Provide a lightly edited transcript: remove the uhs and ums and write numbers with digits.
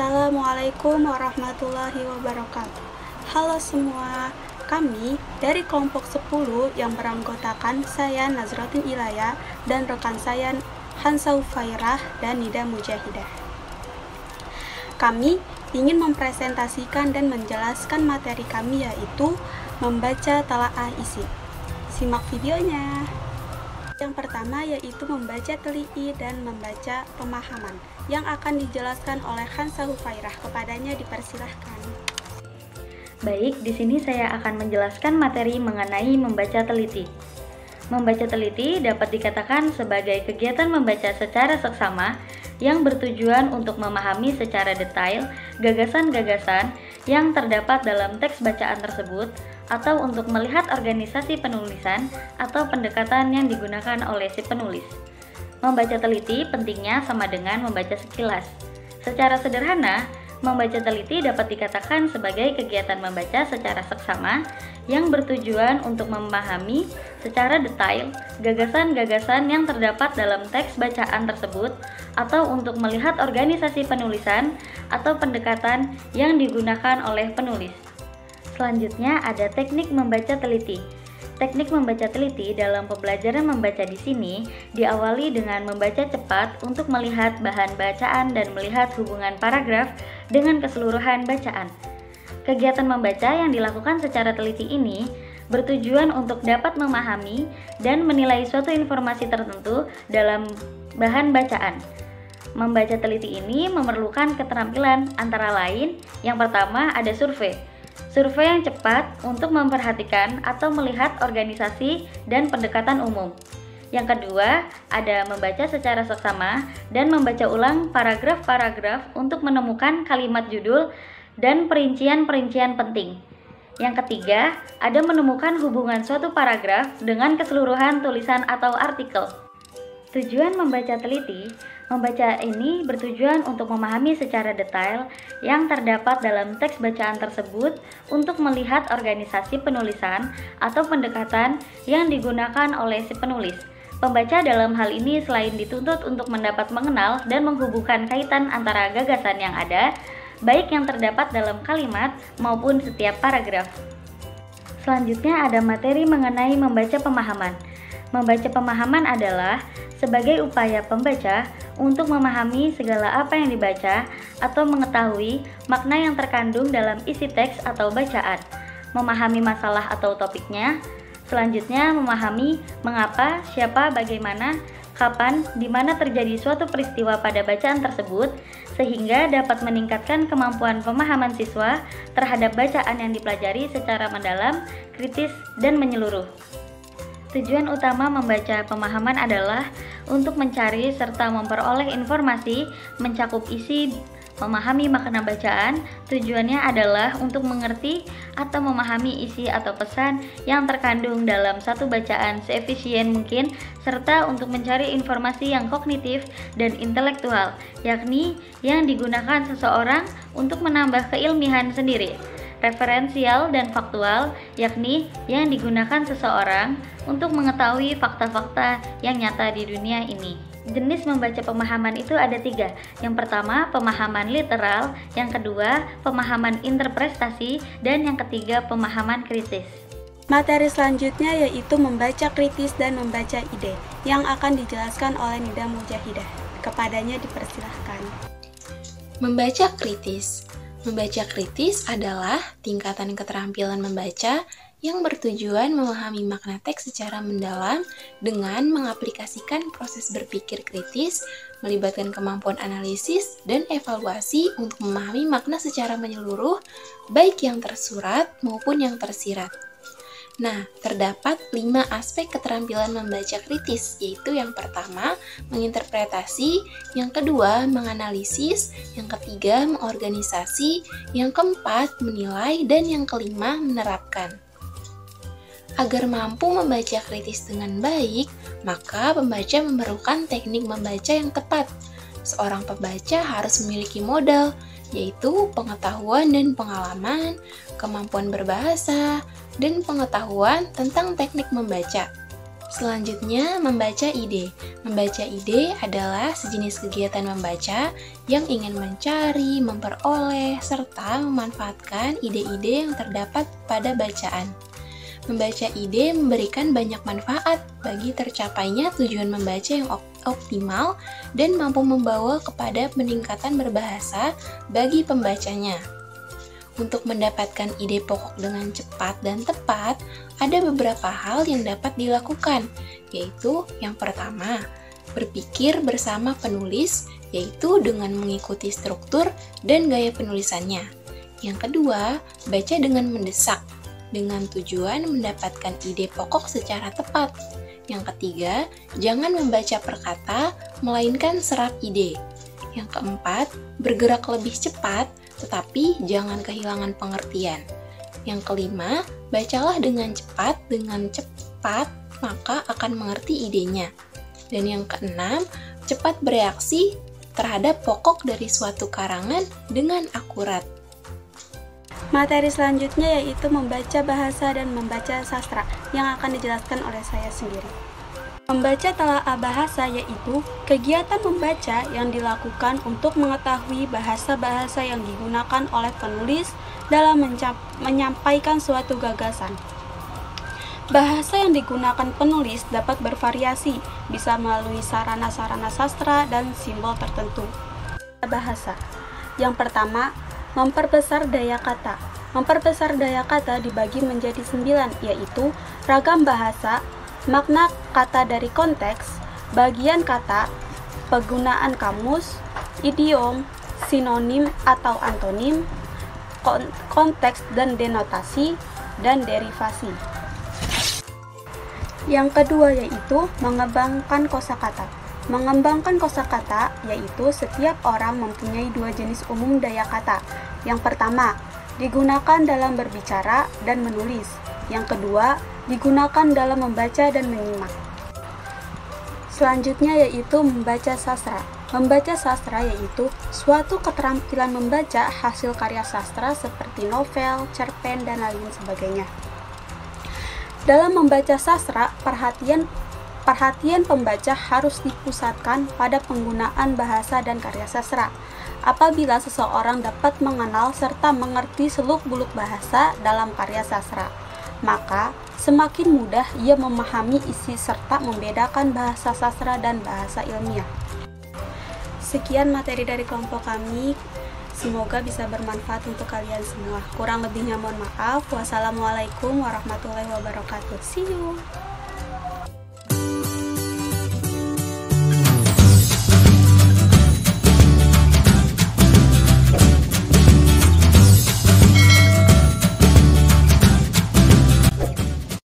Assalamualaikum warahmatullahi wabarakatuh. Halo semua, kami dari kelompok 10 yang beranggotakan saya Nazratin Ilaya dan rekan saya Hansa Ufairah dan Nida Mujahidah. Kami ingin mempresentasikan dan menjelaskan materi kami, yaitu membaca talaah isi. Simak videonya. Yang pertama yaitu membaca teliti dan membaca pemahaman yang akan dijelaskan oleh Hansa Hufairah. Kepadanya dipersilahkan. Baik, di sini saya akan menjelaskan materi mengenai membaca teliti. Membaca teliti dapat dikatakan sebagai kegiatan membaca secara seksama yang bertujuan untuk memahami secara detail gagasan-gagasan yang terdapat dalam teks bacaan tersebut, atau untuk melihat organisasi penulisan atau pendekatan yang digunakan oleh si penulis. Membaca teliti pentingnya sama dengan membaca sekilas. Secara sederhana, membaca teliti dapat dikatakan sebagai kegiatan membaca secara seksama yang bertujuan untuk memahami secara detail gagasan-gagasan yang terdapat dalam teks bacaan tersebut, atau untuk melihat organisasi penulisan atau pendekatan yang digunakan oleh penulis. Selanjutnya ada teknik membaca teliti. Teknik membaca teliti dalam pembelajaran membaca di sini diawali dengan membaca cepat untuk melihat bahan bacaan dan melihat hubungan paragraf dengan keseluruhan bacaan. Kegiatan membaca yang dilakukan secara teliti ini bertujuan untuk dapat memahami dan menilai suatu informasi tertentu dalam bahan bacaan. Membaca teliti ini memerlukan keterampilan antara lain, yang pertama ada survei. Survei yang cepat untuk memperhatikan atau melihat organisasi dan pendekatan umum. Yang kedua, ada membaca secara seksama dan membaca ulang paragraf-paragraf untuk menemukan kalimat judul dan perincian-perincian penting. Yang ketiga, ada menemukan hubungan suatu paragraf dengan keseluruhan tulisan atau artikel. Tujuan membaca teliti, membaca ini bertujuan untuk memahami secara detail yang terdapat dalam teks bacaan tersebut untuk melihat organisasi penulisan atau pendekatan yang digunakan oleh si penulis. Pembaca dalam hal ini selain dituntut untuk mendapat mengenal dan menghubungkan kaitan antara gagasan yang ada, baik yang terdapat dalam kalimat maupun setiap paragraf. Selanjutnya ada materi mengenai membaca pemahaman. Membaca pemahaman adalah sebagai upaya pembaca untuk memahami segala apa yang dibaca atau mengetahui makna yang terkandung dalam isi teks atau bacaan, memahami masalah atau topiknya. Selanjutnya, memahami mengapa, siapa, bagaimana, kapan, di mana terjadi suatu peristiwa pada bacaan tersebut, sehingga dapat meningkatkan kemampuan pemahaman siswa terhadap bacaan yang dipelajari secara mendalam, kritis, dan menyeluruh. Tujuan utama membaca pemahaman adalah untuk mencari serta memperoleh informasi, mencakup isi, memahami makna bacaan. Tujuannya adalah untuk mengerti atau memahami isi atau pesan yang terkandung dalam satu bacaan seefisien mungkin, serta untuk mencari informasi yang kognitif dan intelektual, yakni yang digunakan seseorang untuk menambah keilmihan sendiri. Referensial dan faktual, yakni yang digunakan seseorang untuk mengetahui fakta-fakta yang nyata di dunia ini. Jenis membaca pemahaman itu ada 3. Yang pertama, pemahaman literal. Yang kedua, pemahaman interpretasi. Dan yang ketiga, pemahaman kritis. Materi selanjutnya yaitu membaca kritis dan membaca ide yang akan dijelaskan oleh Nida Mujahidah. Kepadanya dipersilahkan. Membaca kritis. Membaca kritis adalah tingkatan keterampilan membaca yang bertujuan memahami makna teks secara mendalam dengan mengaplikasikan proses berpikir kritis, melibatkan kemampuan analisis dan evaluasi untuk memahami makna secara menyeluruh, baik yang tersurat maupun yang tersirat. Nah, terdapat 5 aspek keterampilan membaca kritis, yaitu yang pertama, menginterpretasi, yang kedua, menganalisis, yang ketiga, mengorganisasi, yang keempat, menilai, dan yang kelima, menerapkan. Agar mampu membaca kritis dengan baik, maka pembaca memerlukan teknik membaca yang tepat. Seorang pembaca harus memiliki modal, yaitu pengetahuan dan pengalaman, kemampuan berbahasa, dan pengetahuan tentang teknik membaca. Selanjutnya, membaca ide. Membaca ide adalah sejenis kegiatan membaca yang ingin mencari, memperoleh, serta memanfaatkan ide-ide yang terdapat pada bacaan. Membaca ide memberikan banyak manfaat bagi tercapainya tujuan membaca yang optimal dan mampu membawa kepada peningkatan berbahasa bagi pembacanya. Untuk mendapatkan ide pokok dengan cepat dan tepat, ada beberapa hal yang dapat dilakukan, yaitu yang pertama, berpikir bersama penulis, yaitu dengan mengikuti struktur dan gaya penulisannya. Yang kedua, baca dengan mendesak, dengan tujuan mendapatkan ide pokok secara tepat. Yang ketiga, jangan membaca per kata, melainkan serap ide. Yang keempat, bergerak lebih cepat, tetapi jangan kehilangan pengertian. Yang kelima, bacalah dengan cepat, maka akan mengerti idenya. Dan yang keenam, cepat bereaksi terhadap pokok dari suatu karangan dengan akurat. Materi selanjutnya yaitu membaca bahasa dan membaca sastra yang akan dijelaskan oleh saya sendiri. Membaca telaah bahasa yaitu kegiatan membaca yang dilakukan untuk mengetahui bahasa-bahasa yang digunakan oleh penulis dalam menyampaikan suatu gagasan. Bahasa yang digunakan penulis dapat bervariasi, bisa melalui sarana-sarana sastra dan simbol tertentu. Bahasa. Yang pertama, memperbesar daya kata. Memperbesar daya kata dibagi menjadi 9, yaitu ragam bahasa, makna kata dari konteks, bagian kata, penggunaan kamus, idiom, sinonim atau antonim, konteks dan denotasi, dan derivasi. Yang kedua yaitu mengembangkan kosakata. Mengembangkan kosakata yaitu setiap orang mempunyai dua jenis umum daya kata. Yang pertama, digunakan dalam berbicara dan menulis. Yang kedua, digunakan dalam membaca dan menyimak. Selanjutnya yaitu membaca sastra. Membaca sastra yaitu suatu keterampilan membaca hasil karya sastra seperti novel, cerpen, dan lain sebagainya. Dalam membaca sastra, perhatian pembaca harus dipusatkan pada penggunaan bahasa dan karya sastra. Apabila seseorang dapat mengenal serta mengerti seluk-beluk bahasa dalam karya sastra, maka semakin mudah ia memahami isi serta membedakan bahasa sastra dan bahasa ilmiah. Sekian materi dari kelompok kami. Semoga bisa bermanfaat untuk kalian semua. Kurang lebihnya mohon maaf. Wassalamualaikum warahmatullahi wabarakatuh. See you.